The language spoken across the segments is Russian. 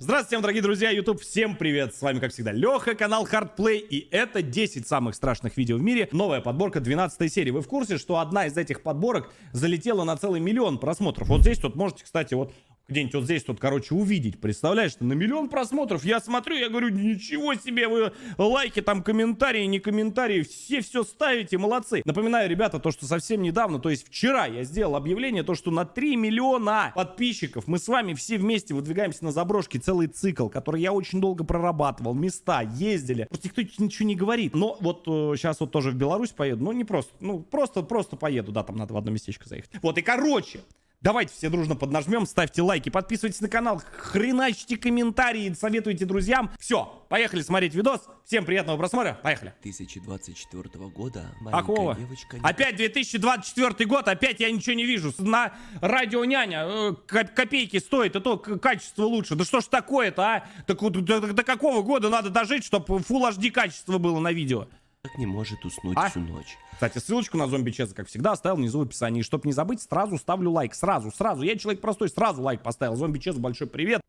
Здравствуйте, всем, дорогие друзья, YouTube, всем привет, с вами, как всегда, Леха, канал Hardplay, и это 10 самых страшных видео в мире, новая подборка 12 серии. Вы в курсе, что одна из этих подборок залетела на целый миллион просмотров? Вот здесь тут можете, кстати, вот где-нибудь вот здесь тут, короче, увидеть, представляешь, что на миллион просмотров, я смотрю, я говорю, ничего себе, вы лайки, там, комментарии, не комментарии, все ставите, молодцы. Напоминаю, ребята, то, что совсем недавно, то есть вчера я сделал объявление, то, что на 3 миллиона подписчиков мы с вами все вместе выдвигаемся на заброшки, целый цикл, который я очень долго прорабатывал, места, ездили, просто никто ничего не говорит, но вот сейчас вот тоже в Беларусь поеду, ну не просто, ну просто поеду, да, там надо в одно местечко заехать. Вот, и короче... Давайте все дружно поднажмем, ставьте лайки, подписывайтесь на канал, хреначьте комментарии, советуйте друзьям. Все, поехали смотреть видос. Всем приятного просмотра, поехали. 2024 года Какого? маленькая девочка... Опять 2024 год, опять я ничего не вижу. На радио няня копейки стоит, и то качество лучше. Да что ж такое-то, а? Так вот, до какого года надо дожить, чтобы Full HD качество было на видео? Так не может уснуть всю ночь. Кстати, ссылочку на зомби Чеза, как всегда, оставил внизу в описании. Чтобы не забыть, сразу ставлю лайк. Сразу. Я человек простой, сразу лайк поставил. Зомби Чез, большой привет.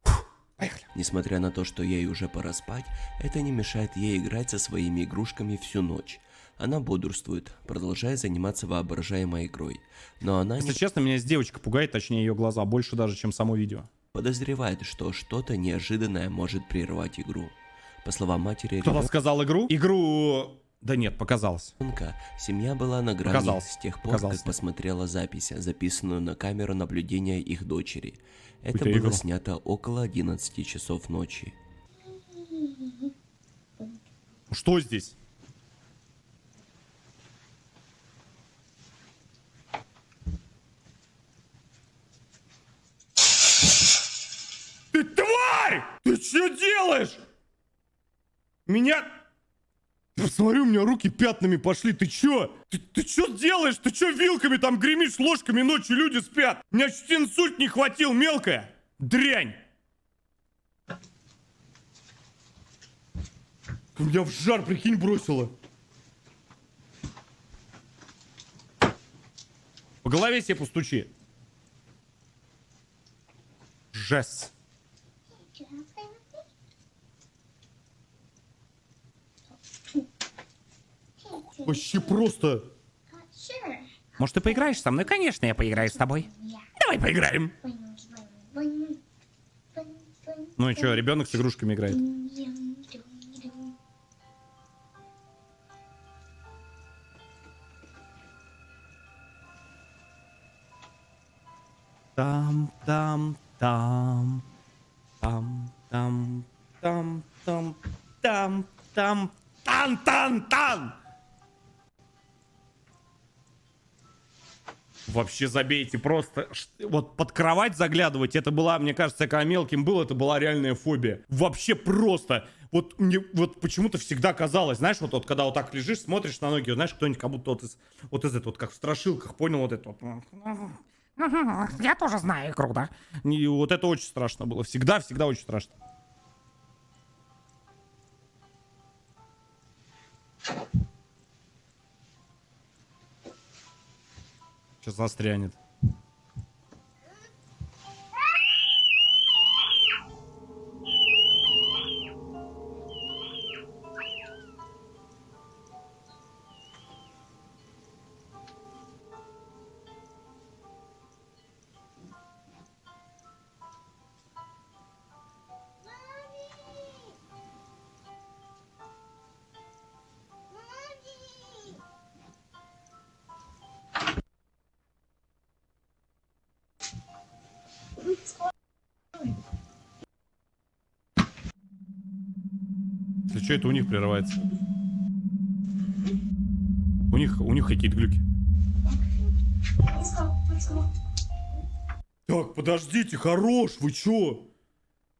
Поехали. Несмотря на то, что ей уже пора спать, это не мешает ей играть со своими игрушками всю ночь. Она бодрствует, продолжая заниматься воображаемой игрой. Но она Если честно, меня эта девочка пугает, точнее ее глаза, больше даже, чем само видео. подозревает, что что-то неожиданное может прервать игру. По словам матери Кто-то сказал игру? Игру... Да нет, показалось. ребенка, семья была на грани Показалось. с тех пор, как посмотрела запись, записанную на камеру наблюдения их дочери. Это Какую-то было игру. снято около 11 часов ночи. Что здесь? Ты тварь! Ты что делаешь? Меня... Посмотри, у меня руки пятнами пошли. Ты чё? Ты чё делаешь? Ты чё вилками там гремишь, ложками ночью люди спят? Меня чуть инсульт не хватил, мелкая. Дрянь. Меня в жар, прикинь, бросило. По голове себе постучи. Жесть. Вообще просто. Может, ты поиграешь со мной? Конечно, я поиграю с тобой. Давай поиграем. Ну и что, ребенок с игрушками играет. Там, там, там, там, там, там, там, там, там, тан, тан, тан. Вообще забейте, просто вот под кровать заглядывать, это была, мне кажется, когда мелким был, это была реальная фобия. Вообще просто. Вот мне вот почему-то всегда казалось, знаешь, вот когда вот так лежишь, смотришь на ноги, знаешь, кто-нибудь как будто вот из этого, вот как в страшилках, понял, вот это вот. Я тоже знаю игру, да? И вот это очень страшно было. Всегда очень страшно. Сейчас застрянет. Если что, это у них прерывается. У них какие-то глюки. Так, подождите, хорош, вы чё?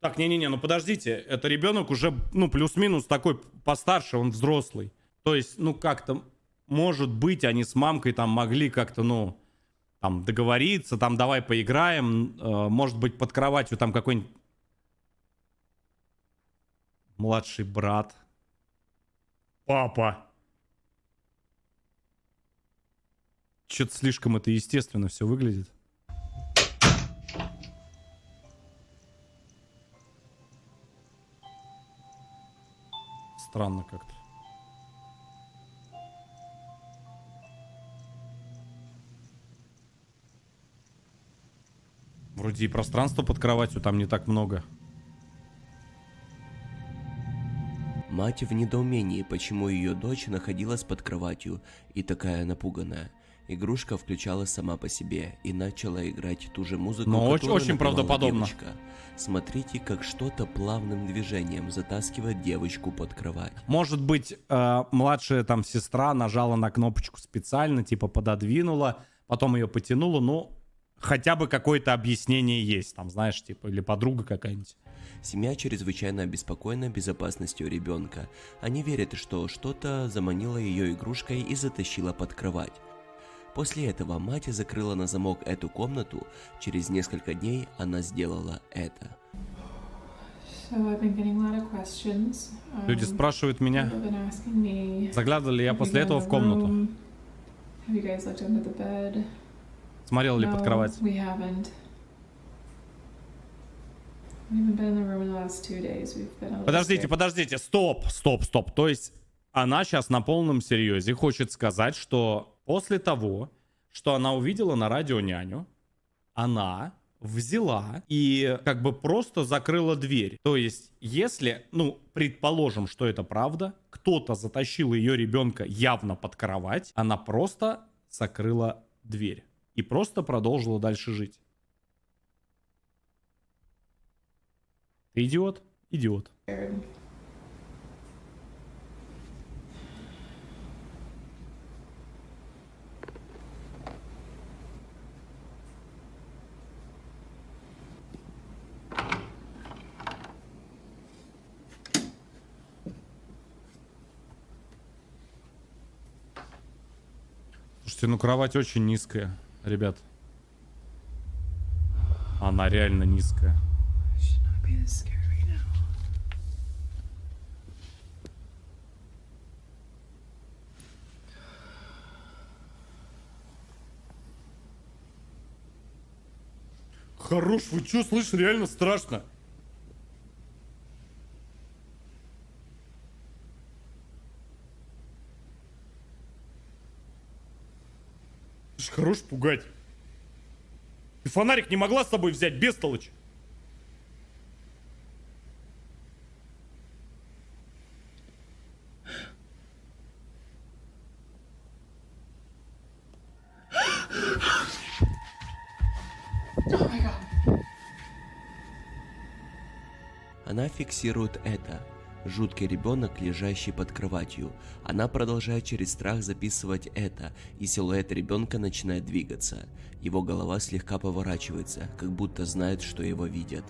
Так, не-не-не, ну подождите, это ребенок уже, ну, плюс-минус такой постарше, он взрослый. То есть, ну, как-то, может быть, они с мамкой там могли как-то, ну, там, договориться, там, давай поиграем, может быть, под кроватью там какой-нибудь младший брат. Папа. Что-то слишком это естественно все выглядит. Странно как-то. Вроде и пространства под кроватью там не так много. Мать в недоумении, почему ее дочь находилась под кроватью и такая напуганная. Игрушка включалась сама по себе и начала играть ту же музыку, Но которую очень напевала правдоподобно. девочка. Смотрите, как что-то плавным движением затаскивает девочку под кровать. Может быть, младшая там сестра нажала на кнопочку специально, типа пододвинула, потом ее потянула, ну, хотя бы какое-то объяснение есть, там, знаешь, типа, или подруга какая-нибудь. Семья чрезвычайно обеспокоена безопасностью ребенка. Они верят, что что-то заманило ее игрушкой и затащило под кровать. После этого мать закрыла на замок эту комнату. Через несколько дней она сделала это. Люди спрашивают меня, заглядывал ли я после этого в комнату, смотрел ли под кровать. Подождите, стоп. То есть она сейчас на полном серьезе хочет сказать, что после того, что она увидела на радио няню, она взяла и как бы просто закрыла дверь. То есть, если, ну, предположим, что это правда, кто-то затащил ее ребенка явно под кровать, она просто закрыла дверь и просто продолжила дальше жить. Ты идиот? Идиот. Слушайте, ну кровать очень низкая, ребят. Она реально низкая. Хорош, вы чё, слышь, реально страшно. Слышь, хорош пугать. Ты фонарик не могла с собой взять, бестолочь? Она фиксирует это. Жуткий ребенок, лежащий под кроватью. Она продолжает через страх записывать это, и силуэт ребенка начинает двигаться. Его голова слегка поворачивается, как будто знает, что его видят.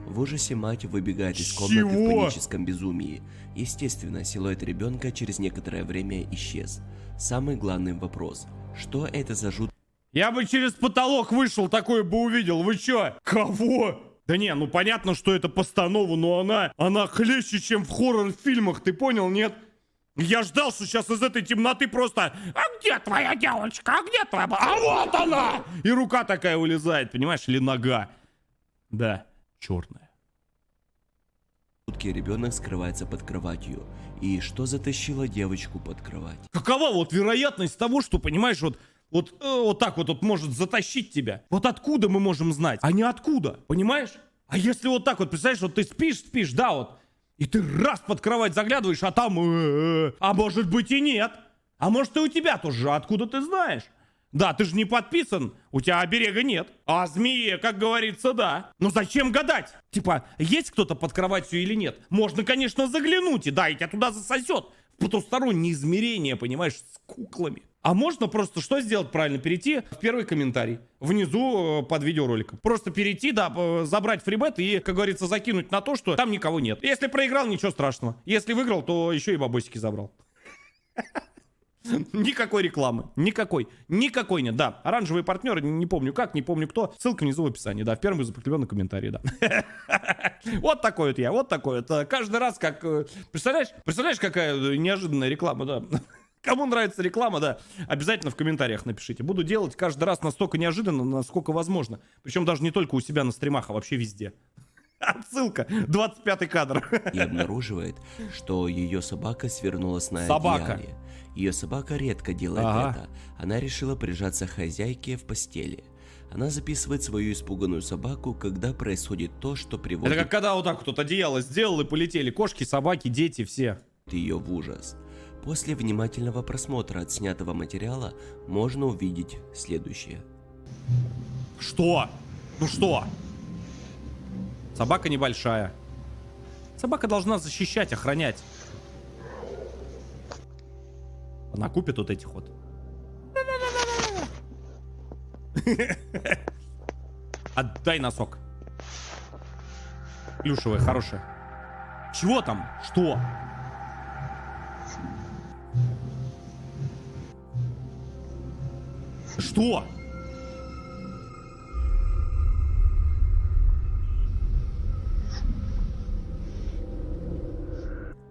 В ужасе мать выбегает из комнаты в паническом безумии. Естественно, силуэт ребенка через некоторое время исчез. Самый главный вопрос: что это за жуткий... Я бы через потолок вышел, такое бы увидел. Вы чё? Кого? Да не, ну понятно, что это постанова, но она хлеще, чем в хоррор-фильмах, ты понял, нет? Я ждал, что сейчас из этой темноты просто: а где твоя девочка? А где твоя... А вот она! И рука такая вылезает, понимаешь, или нога. Да, черная. Жуткий ребенок скрывается под кроватью. И что затащило девочку под кровать? Какова вот вероятность того, что, понимаешь, вот так вот может затащить тебя? Вот откуда мы можем знать? А не откуда, понимаешь? А если вот так вот, представляешь, вот ты спишь, да, вот, и ты раз под кровать заглядываешь, а там... А может быть и нет. А может и у тебя тоже, откуда ты знаешь? Да, ты же не подписан, у тебя оберега нет. А змее, как говорится, да. Но зачем гадать? Типа, есть кто-то под кроватью или нет? Можно, конечно, заглянуть, и да, и тебя туда засосет. В потустороннее измерение, понимаешь, с куклами. А можно просто что сделать правильно? Перейти в первый комментарий внизу под видеороликом. Просто перейти, да, забрать фрибет и, как говорится, закинуть на то, что там никого нет. Если проиграл, ничего страшного. Если выиграл, то еще и бабосики забрал. Никакой рекламы. Никакой нет, да. Оранжевые партнеры, не помню как, не помню кто. Ссылка внизу в описании, да. В первом из закрепленных комментарий, да. Вот такой вот я, вот такой вот. Каждый раз как... Представляешь, какая неожиданная реклама, да. Кому нравится реклама, да, обязательно в комментариях напишите. Буду делать каждый раз настолько неожиданно, насколько возможно. Причем даже не только у себя на стримах, а вообще везде. Отсылка. 25-й кадр. и обнаруживает, что ее собака свернулась на Собака. одеяле. Ее собака редко делает Ага. это. Она решила прижаться к хозяйке в постели. Она записывает свою испуганную собаку, когда происходит то, что приводит Это как когда вот так вот одеяло сделал и полетели кошки, собаки, дети, все. ее в ужас. После внимательного просмотра отснятого материала можно увидеть следующее. Что? Ну что? Собака небольшая. Собака должна защищать, охранять. Она купит вот этих вот. Отдай носок. Плюшевая, хорошая. Чего там? Что? Что?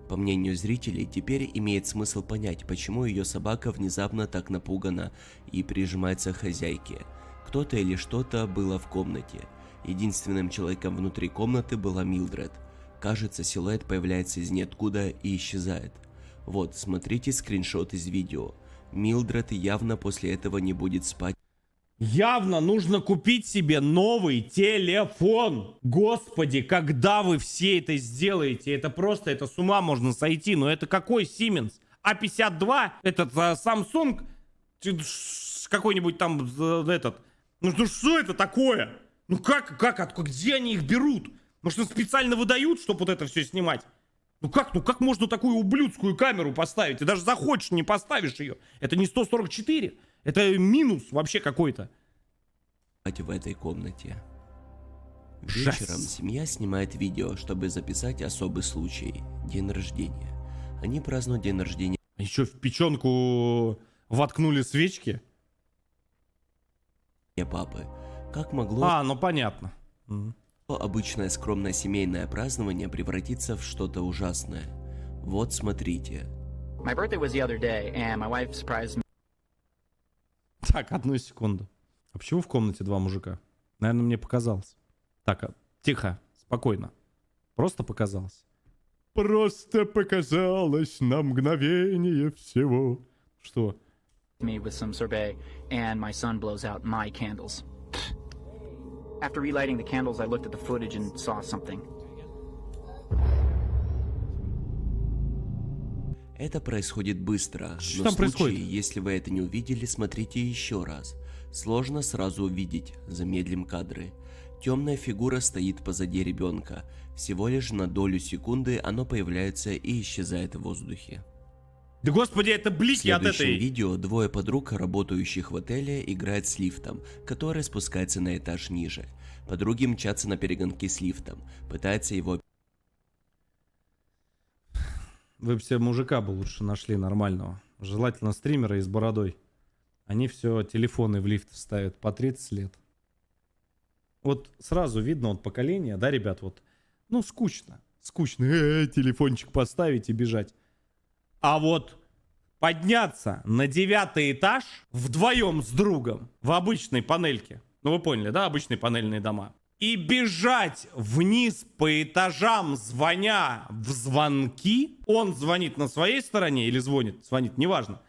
По мнению зрителей, теперь имеет смысл понять, почему ее собака внезапно так напугана и прижимается к хозяйке. Кто-то или что-то было в комнате. Единственным человеком внутри комнаты была Милдред. Кажется, силуэт появляется из ниоткуда и исчезает. Вот, смотрите скриншот из видео. Милдред явно после этого не будет спать. Явно нужно купить себе новый телефон. Господи, когда вы все это сделаете? Это просто, это с ума можно сойти. Но это какой Siemens? А52? Этот Samsung? Какой-нибудь там этот. Ну что это такое? Ну где они их берут? Может, их специально выдают, чтобы вот это все снимать? Ну как можно такую ублюдскую камеру поставить? Ты даже захочешь, не поставишь ее. Это не 144. Это минус вообще какой-то. В этой комнате. Жесть. Вечером семья снимает видео, чтобы записать особый случай – день рождения. Они празднуют день рождения Они что, в печенку воткнули свечки? папы. Как могло Ну понятно. обычное скромное семейное празднование превратиться в что-то ужасное? Вот смотрите. My birthday was the other day, and my wife surprised me Так, одну секунду. А почему в комнате два мужика? Наверное, мне показалось. Так, тихо, спокойно. Просто показалось. Просто показалось на мгновение всего. Что? with some sorbet, and my son blows out my candles. After relighting the candles, I looked at the footage and saw something. Это происходит быстро, Что но там в случае, происходит? если вы это не увидели, смотрите еще раз. Сложно сразу увидеть, замедлим кадры. Темная фигура стоит позади ребенка. Всего лишь на долю секунды оно появляется и исчезает в воздухе. Да господи, это В блики от следующем этой... видео двое подруг, работающих в отеле, играют с лифтом, который спускается на этаж ниже. Подруги мчатся на перегонки с лифтом, пытаются его... Вы бы себе мужика бы лучше нашли нормального. Желательно стримера и с бородой. Они все телефоны в лифт ставят по 30 лет. Вот сразу видно вот поколение, да, ребят, вот. Ну, скучно. Скучно. Телефончик поставить и бежать. А вот подняться на 9-й этаж вдвоем с другом в обычной панельке. Ну, вы поняли, да, обычные панельные дома. И бежать вниз по этажам, звоня в звонки. Он звонит на своей стороне или звонит, неважно.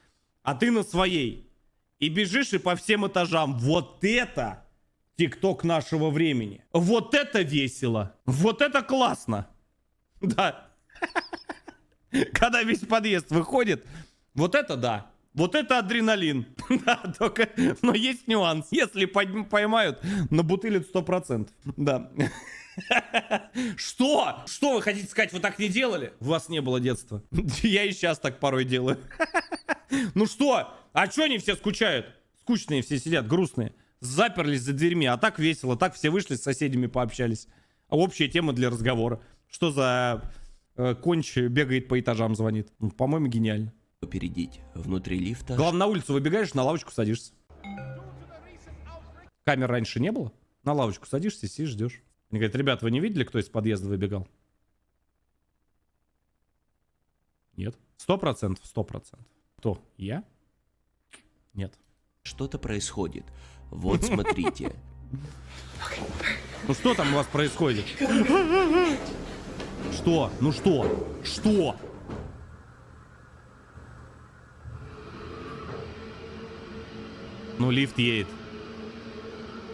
А ты на своей. И бежишь и по всем этажам. Вот это ТикТок нашего времени. Вот это весело. Вот это классно. Да. Когда весь подъезд выходит. Вот это да. Вот это адреналин. Да, только... Но есть нюанс. Если поймают, набутылят 100%. Да. Что? Что вы хотите сказать, вы так не делали? У вас не было детства. Я и сейчас так порой делаю. Ну что? А что они все скучают? Скучные все сидят, грустные. Заперлись за дверьми, а так весело. Так все вышли с соседями, пообщались. А общая тема для разговора. Что за конч бегает по этажам, звонит? Ну, по-моему, гениально. опередить. Внутри лифта... Главное, на улицу выбегаешь, на лавочку садишься. Камер раньше не было. На лавочку садишься, сидишь, ждешь. Они говорят, ребят, вы не видели, кто из подъезда выбегал? Нет. 100%, 100%. Кто? Я? Нет. Что-то происходит. Вот смотрите. Ну что там у вас происходит? Что? Ну что? Что? Ну лифт едет.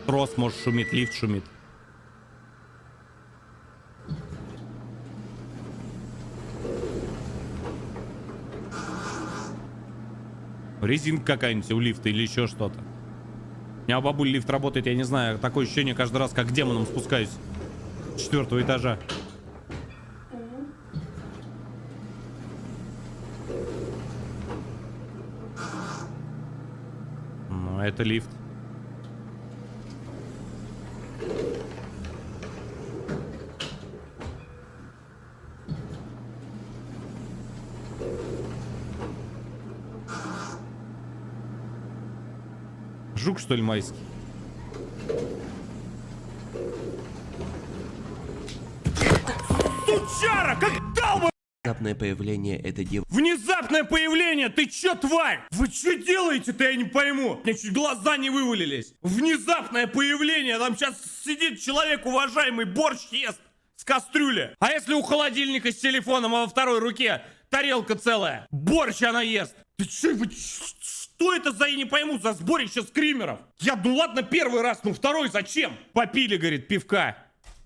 Трос, может, шумит, лифт шумит. Резинка какая-нибудь у лифта или еще что-то. У меня у бабуль лифт работает, я не знаю. Такое ощущение каждый раз, как к демонам спускаюсь с 4-го этажа. Ну, это лифт. Жук, что ли, майский? Сучара, как дал бы! Внезапное появление этой девушки Внезапное появление! Ты чё, тварь? Вы чё делаете-то, я не пойму? У меня чуть глаза не вывалились. Внезапное появление! Там сейчас сидит человек уважаемый, борщ ест с кастрюли. А если у холодильника с телефоном, а во второй руке тарелка целая? Борщ она ест. Ты чё, что это за, я не пойму, за сборище скримеров? Ну ладно, первый раз, ну второй зачем? Попили, говорит, пивка.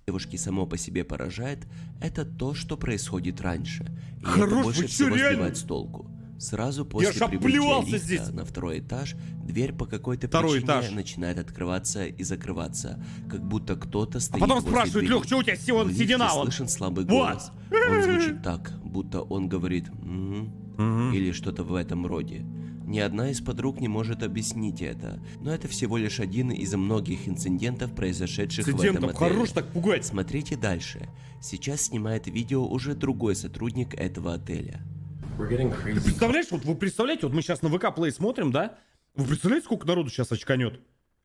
девушки само по себе поражает, это то, что происходит раньше. И Хорош, это вы больше чё, всего реально? сбивает с толку. Сразу после ж прибытия оплевался лифта здесь. на второй этаж, дверь по какой-то Второй причине этаж. начинает открываться и закрываться, как будто кто-то стоит Потом возле спрашивают: двери. Лёх, что у тебя В сегодня лифте седина? Вот. слышен слабый Вот. голос. Он звучит так, будто он говорит или что-то в этом роде. Ни одна из подруг не может объяснить это, но это всего лишь один из многих инцидентов, произошедших в этом Инцидентов, отеле. хорош так пугать. Смотрите дальше. Сейчас снимает видео уже другой сотрудник этого отеля. Ты представляешь, вот вы представляете, вот мы сейчас на ВК Play смотрим, да? Вы представляете, сколько народу сейчас очканет?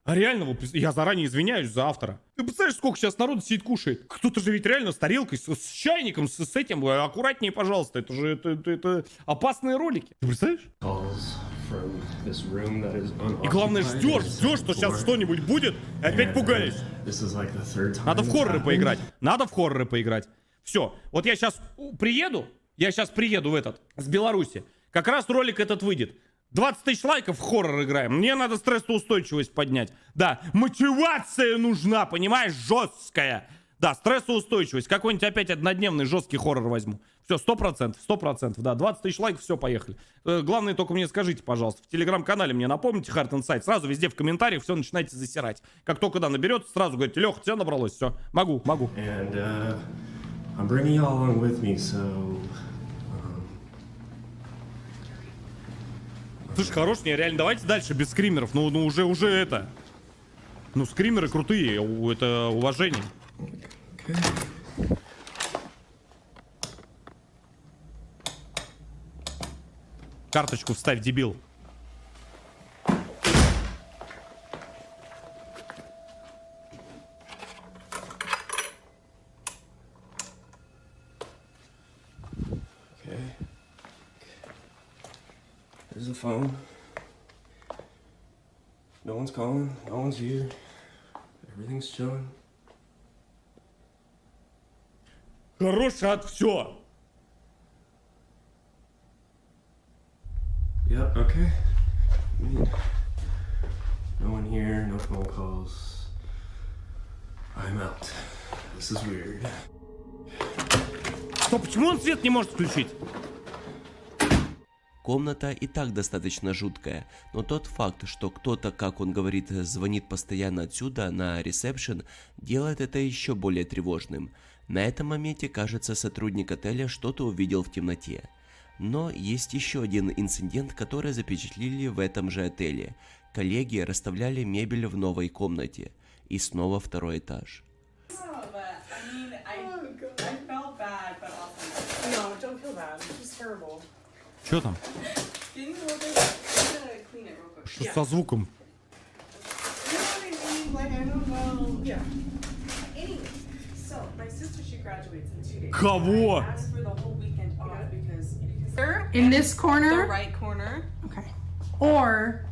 А реально, я заранее извиняюсь за автора. Ты представляешь, сколько сейчас народу сидит кушает? Кто-то же ведь реально с тарелкой, с чайником, с этим. Аккуратнее, пожалуйста. Это же это опасные ролики. Ты представляешь? И главное, ждешь, что сейчас что-нибудь будет, и опять пугаюсь. Надо в хорроры поиграть. Надо в хорроры поиграть. Все, вот я сейчас приеду в этот, с Беларуси. Как раз ролик этот выйдет. 20 тысяч лайков, в хоррор играем. Мне надо стрессоустойчивость поднять. Да, мотивация нужна, понимаешь, жесткая. Да, стрессоустойчивость. Какой-нибудь опять однодневный жесткий хоррор возьму. Все, 100%, да, 20 тысяч лайков, все, поехали. Главное, только мне скажите, пожалуйста, в телеграм-канале мне напомните, Hard Insight, сразу везде в комментариях все начинайте засирать. Как только, да, наберется, сразу говорите: Лех, все набралось, все, могу. I'm bringing you all along with me, so... Слушай, хорош, не, реально, давайте дальше без скримеров. Ну уже это. Ну, скримеры крутые, это уважение. Карточку вставь, дебил. There's the phone. No one's calling, no one's here. Everything's chilling. Хорош, от все. Yep, okay. I mean, no one here, no phone calls. I'm out. This is weird. Что, почему он свет не может включить? Комната и так достаточно жуткая, но тот факт, что кто-то, как он говорит, звонит постоянно отсюда на ресепшн, делает это еще более тревожным. На этом моменте, кажется, сотрудник отеля что-то увидел в темноте. Но есть еще один инцидент, который запечатлели в этом же отеле. Коллеги расставляли мебель в новой комнате. И снова второй этаж. Что там? Что со звуком? Кого? In this corner? The right corner. Okay. Or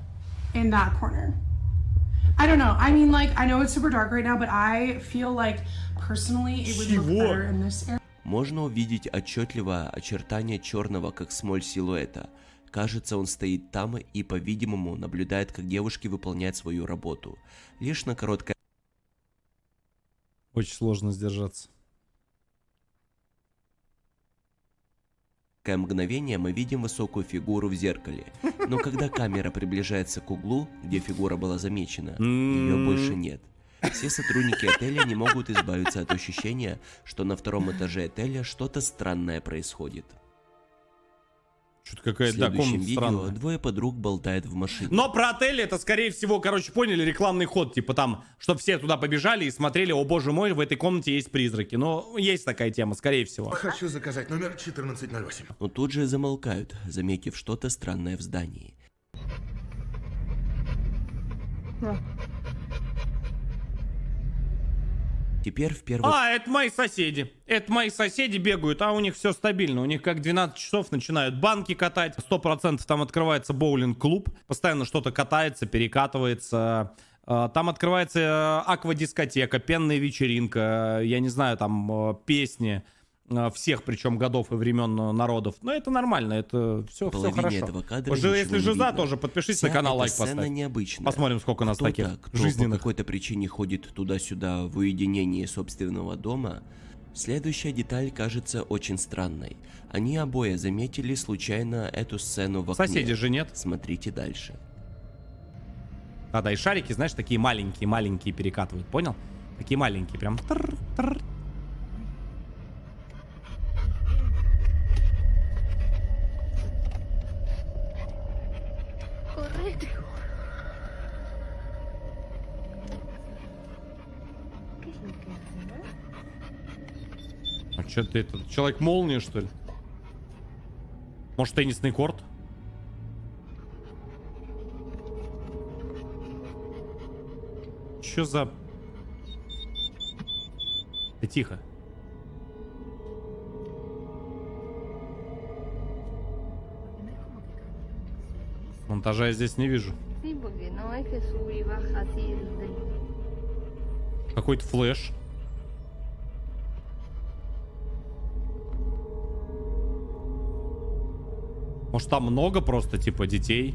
in that corner. I don't know. I mean, like, I know it's super dark right now, but I feel like personally it would look Чего? better in this area. Можно увидеть отчетливое очертание черного как смоль силуэта. Кажется, он стоит там и, по-видимому, наблюдает, как девушки выполняют свою работу. Лишь на короткое Очень сложно сдержаться. мгновение мы видим высокую фигуру в зеркале. Но когда камера приближается к углу, где фигура была замечена, ее больше нет. Все сотрудники отеля не могут избавиться от ощущения, что на втором этаже отеля что-то странное происходит. Что-то В какая-то, да, следующем комната видео странная. двое подруг болтают в машине. Но про отель это, скорее всего, короче, поняли, рекламный ход. Типа там, чтобы все туда побежали и смотрели, о боже мой, в этой комнате есть призраки. Но есть такая тема, скорее всего. Хочу заказать номер 1408. Но тут же замолкают, заметив что-то странное в здании. Теперь в первый А, это мои соседи. Это мои соседи бегают, а у них все стабильно. У них как 12 часов начинают банки катать. 100% там открывается боулинг-клуб. Постоянно что-то катается, перекатывается. Там открывается аквадискотека, пенная вечеринка. Я не знаю, там песни всех, причем годов и времен народов. Но это нормально, это все половине хорошо. этого кадра Уже, ничего если не жиза, видно. тоже подпишитесь Вся на канал, эта лайк сцена поставь. необычная. Посмотрим, сколько у нас таких Кто-то, кто жизненных. по какой-то причине ходит туда-сюда в уединении собственного дома. Следующая деталь кажется очень странной. Они обои заметили случайно эту сцену в окне. Соседей же нет. Смотрите дальше. Да, и шарики, знаешь, такие маленькие перекатывают, понял? Такие маленькие, прям. Тр-тр. А что ты, это Человек-молния, что ли? Может, теннисный корт? Чё за... Ты тихо. Монтажа я здесь не вижу. Какой-то флеш. Может, там много просто, типа, детей?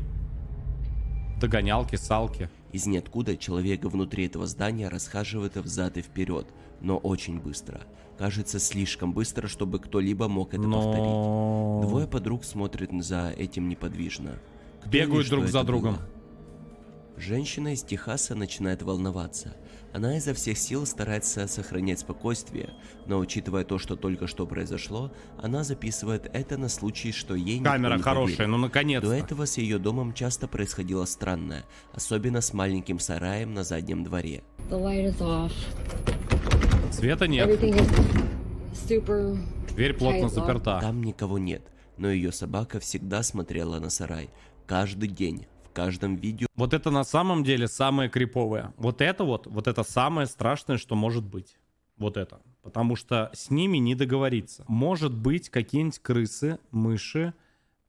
Догонялки, салки. Из ниоткуда человек внутри этого здания расхаживает взад и вперед, но очень быстро. Кажется, слишком быстро, чтобы кто-либо мог это повторить. Двое подруг смотрят за этим неподвижно. Кто Бегают или что друг за это другом. было? Женщина из Техаса начинает волноваться. Она изо всех сил старается сохранять спокойствие, но учитывая то, что только что произошло, она записывает это на случай, что ей никто Камера не хорошая, поверит. ну наконец-то. До этого с ее домом часто происходило странное, особенно с маленьким сараем на заднем дворе. The light is off. Света нет. Everything is super Дверь плотно tight locked. заперта. Там никого нет, но ее собака всегда смотрела на сарай. Каждый день, в каждом видео Вот это на самом деле самое криповое. Вот это самое страшное, что может быть. Вот это. Потому что с ними не договориться. Может быть, какие-нибудь крысы, мыши,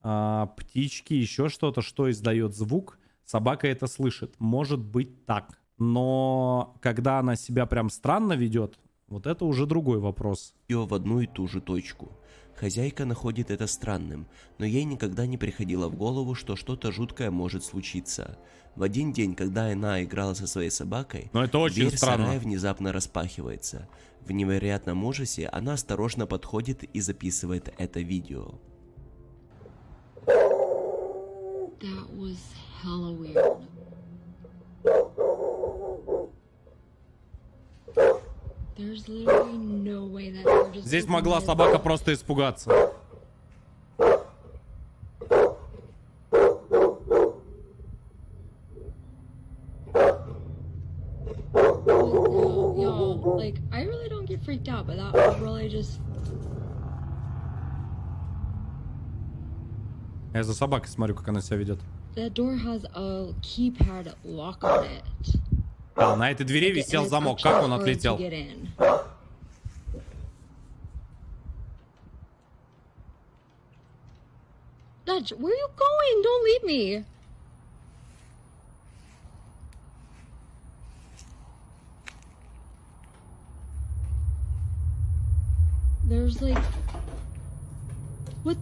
птички, еще что-то, что издает звук. Собака это слышит. Может быть так. Но когда она себя прям странно ведет, вот это уже другой вопрос. в одну и ту же точку. Хозяйка находит это странным, но ей никогда не приходило в голову, что что-то жуткое может случиться. В один день, когда она играла со своей собакой, Но это очень дверь странно. сарая внезапно распахивается. В невероятном ужасе она осторожно подходит и записывает это видео. That was hella weird. There's literally no way that door just Здесь opened могла it. собака просто испугаться. Yo, like, I really don't get freaked out, but that was really just... Я за собакой смотрю, как она себя ведет. That door has a keypad lock on it. А, на этой двери And висел it's замок. actually Как он hard to отлетел? get in. Dutch, where are you going? Don't leave me. Я за собакой смотрю, как она себя ведет. А, на этой двери висел замок. Как он отлетел? Where are you going? Don't leave me. Dutch, where are you going? Don't leave me. Dutch, where are you going? Don't leave me. Dutch, where are you going? Don't leave me. was like, what?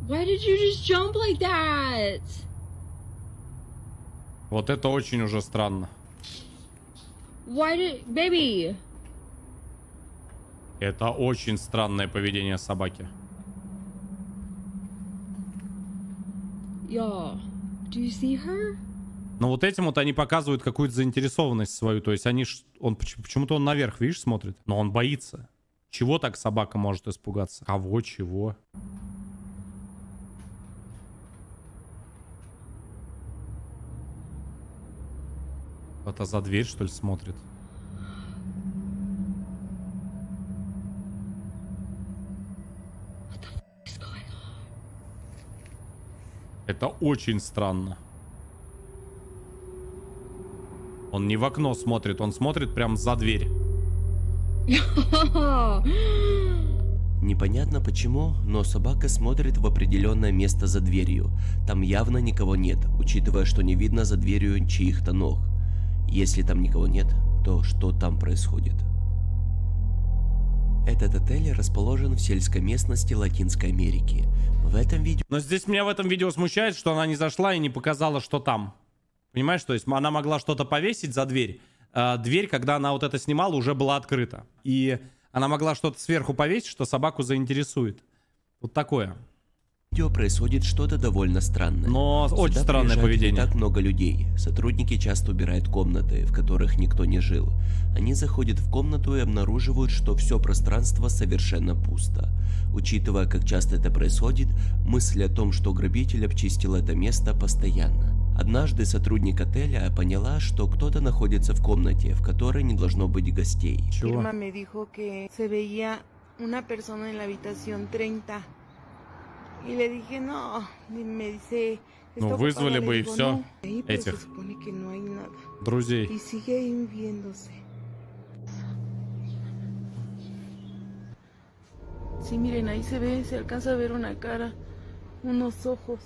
Why did you just jump like that? Вот это очень уже странно. Why did, baby? Это очень странное поведение собаки. Y'all, do you see her? Но вот этим вот они показывают какую-то заинтересованность свою. То есть они... Почему-то он наверх, видишь, смотрит. Но он боится. Чего так собака может испугаться? Кого, чего? Это за дверь, что ли, смотрит? Это очень странно. Он не в окно смотрит, он смотрит прям за дверь. Непонятно почему, но собака смотрит в определенное место за дверью. Там явно никого нет, учитывая, что не видно за дверью чьих-то ног. Если там никого нет, то что там происходит? Этот отель расположен в сельской местности Латинской Америки. В этом видео... Но здесь меня в этом видео смущает, что она не зашла и не показала, что там. Понимаешь, то есть она могла что-то повесить за дверь. Дверь, когда она вот это снимала, уже была открыта. И она могла что-то сверху повесить, что собаку заинтересует. Вот такое. В видео происходит что-то довольно странное. Но Сюда очень странное приезжает поведение. Не так много людей. Сотрудники часто убирают комнаты, в которых никто не жил. Они заходят в комнату и обнаруживают, что все пространство совершенно пусто. Учитывая, как часто это происходит, мысль о том, что грабитель обчистил это место, постоянно. Однажды сотрудник отеля поняла, что кто-то находится в комнате, в которой не должно быть гостей. Чего? Irma me dijo que se veía una persona en la habitación 30. Y le dije, no, y me dice... Ну, вызвали бы и все этих Se supone que no hay nada. друзей. Y sigue ahí viéndose. Sí, miren, ahí se ve, se alcanza a ver una cara, unos ojos.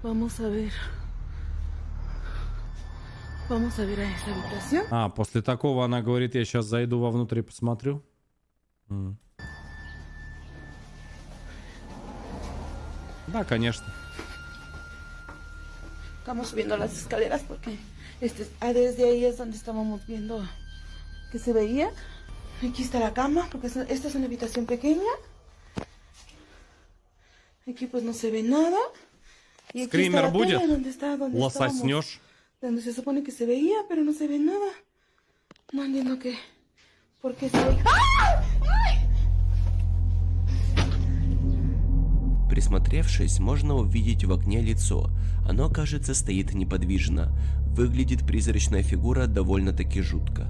Vamos a ver. Vamos a ver a esa habitación. А, после такого она говорит, я сейчас зайду вовнутрь и посмотрю. Да, конечно. Estamos subiendo las escaleras porque desde ahí es donde estábamos viendo que se veía. Aquí está la cama, porque esta es una habitación pequeña. Aquí pues no se ve nada. Y aquí Скример está la будет? tele donde estábamos, Лососнешь? donde se supone que se veía, pero no se ve nada. No entiendo qué. ¿Por qué se ve? ¡Ah! ¡Ay! Присмотревшись, можно увидеть в окне лицо. Оно, кажется, стоит неподвижно. Выглядит призрачная фигура довольно-таки жутко.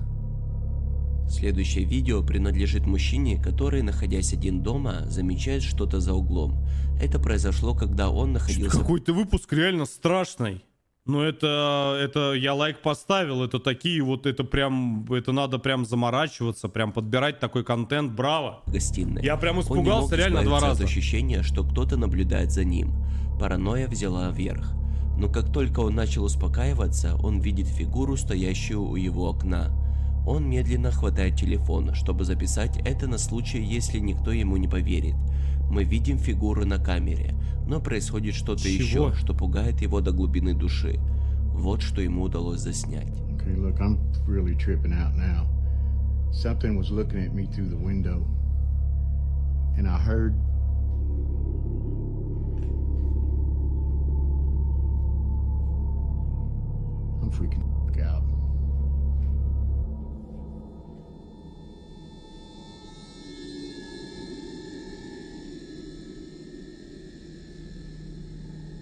Следующее видео принадлежит мужчине, который, находясь один дома, замечает что-то за углом. Это произошло, когда он находился... Какой-то выпуск реально страшный. Но это я лайк поставил. Это такие вот, это прям, это надо прям заморачиваться, прям подбирать такой контент. Браво. в гостиной. Я прям Он не испугался мог реально 2 избавиться раза. от ощущения, что кто-то наблюдает за ним. Паранойя взяла вверх. Но как только он начал успокаиваться, он видит фигуру, стоящую у его окна. Он медленно хватает телефон, чтобы записать это на случай, если никто ему не поверит. Мы видим фигуру на камере, но происходит что-то еще, что пугает его до глубины души. Вот что ему удалось заснять. Okay, look, I'm really tripping out now. Something was looking at me through the window, and I heard... I'm freaking out.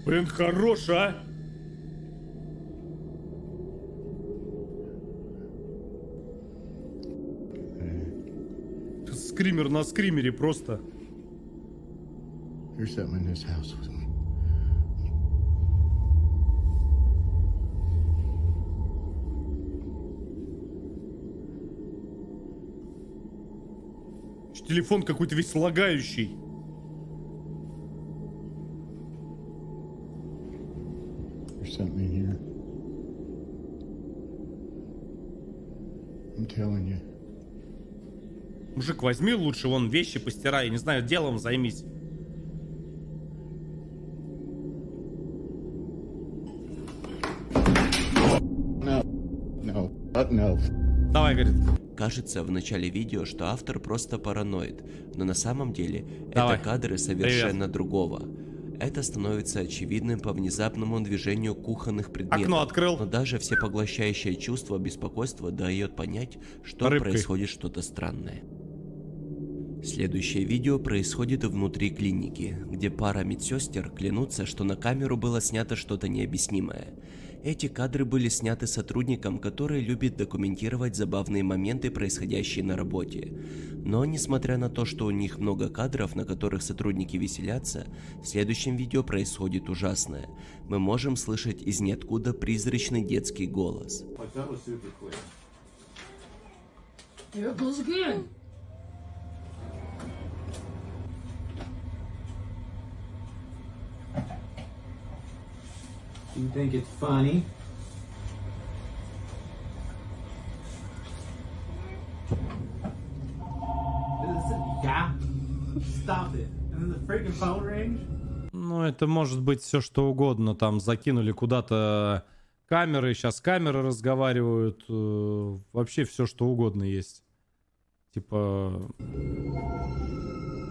Блин, хорош, а? Скример на скримере просто. There's something in this house with me. Телефон какой-то весь лагающий. There's something in here. I'm telling you. Мужик, возьми лучше вон вещи постирай, не знаю, делом займись. No. Давай, говорит. Кажется в начале видео, что автор просто параноид, но на самом деле Давай. это кадры совершенно другого. Это становится очевидным по внезапному движению кухонных предметов. Окно открыл. Но даже всепоглощающее чувство беспокойства дает понять, что Рыбкой. происходит что-то странное. Следующее видео происходит внутри клиники, где пара медсестер клянутся, что на камеру было снято что-то необъяснимое. Эти кадры были сняты сотрудником, который любит документировать забавные моменты, происходящие на работе. Но несмотря на то, что у них много кадров, на которых сотрудники веселятся, в следующем видео происходит ужасное. Мы можем слышать из ниоткуда призрачный детский голос. There it goes again. You think it's funny? Yeah. Stop it. And then the freaking phone rings. Ну, это может быть все что угодно. Там закинули куда-то камеры, сейчас камеры разговаривают. Вообще все что угодно есть. Типа...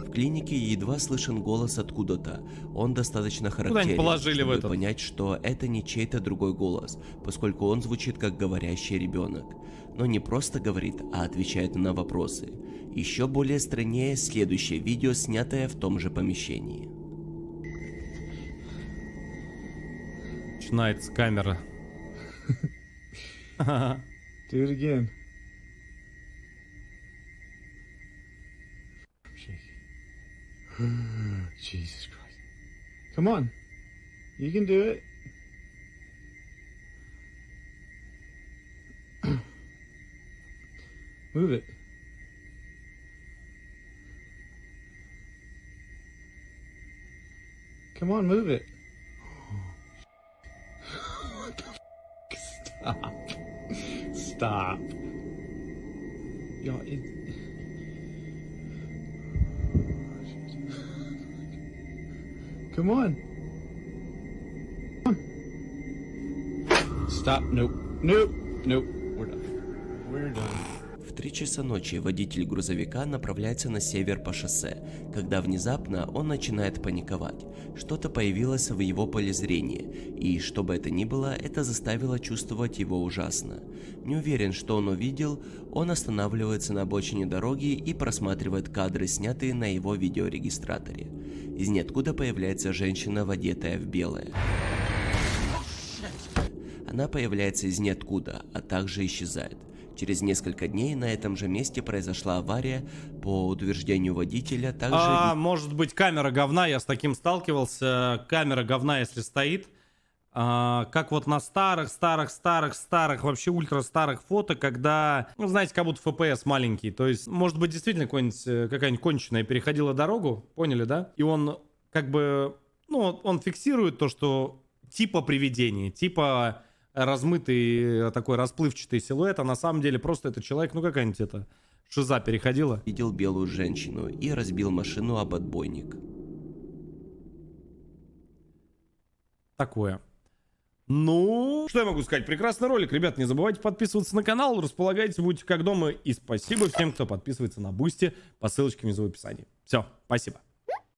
В клинике едва слышен голос откуда-то. Он достаточно характерен, положили в чтобы этот. понять, что это не чей-то другой голос, поскольку он звучит как говорящий ребенок. Но не просто говорит, а отвечает на вопросы. Еще более страннее следующее видео, снятое в том же помещении. Начинается камера. Do it again. Jesus Christ. Come on. You can do it. Move it. Come on, move it. What the f? Stop. Stop. Y'all, Come on. Stop. Nope. Nope. Nope. We're done. We're done. В 3 часа ночи водитель грузовика направляется на север по шоссе, когда внезапно он начинает паниковать. Что-то появилось в его поле зрения, и что бы это ни было, это заставило чувствовать его ужасно. Не уверен, что он увидел, он останавливается на обочине дороги и просматривает кадры, снятые на его видеорегистраторе. Из ниоткуда появляется женщина, одетая в белое. Она появляется из ниоткуда, а также исчезает. Через несколько дней на этом же месте произошла авария, по утверждению водителя. Также... может быть, камера говна, я с таким сталкивался. Камера говна, если стоит. Как вот на старых, вообще ультра старых фото, когда, ну, знаете, как будто FPS маленький. То есть, может быть, действительно какая-нибудь конченая переходила дорогу, поняли, да? И он как бы, ну, он фиксирует то, что типа привидение, типа размытый такой расплывчатый силуэт, а на самом деле просто это человек, ну какая-нибудь это шиза переходила. Видел белую женщину и разбил машину об отбойник. Такое. Ну, что я могу сказать? Прекрасный ролик. Ребят, не забывайте подписываться на канал, располагайтесь, будьте как дома. И спасибо всем, кто подписывается на Бусти по ссылочке внизу в описании. Все, спасибо.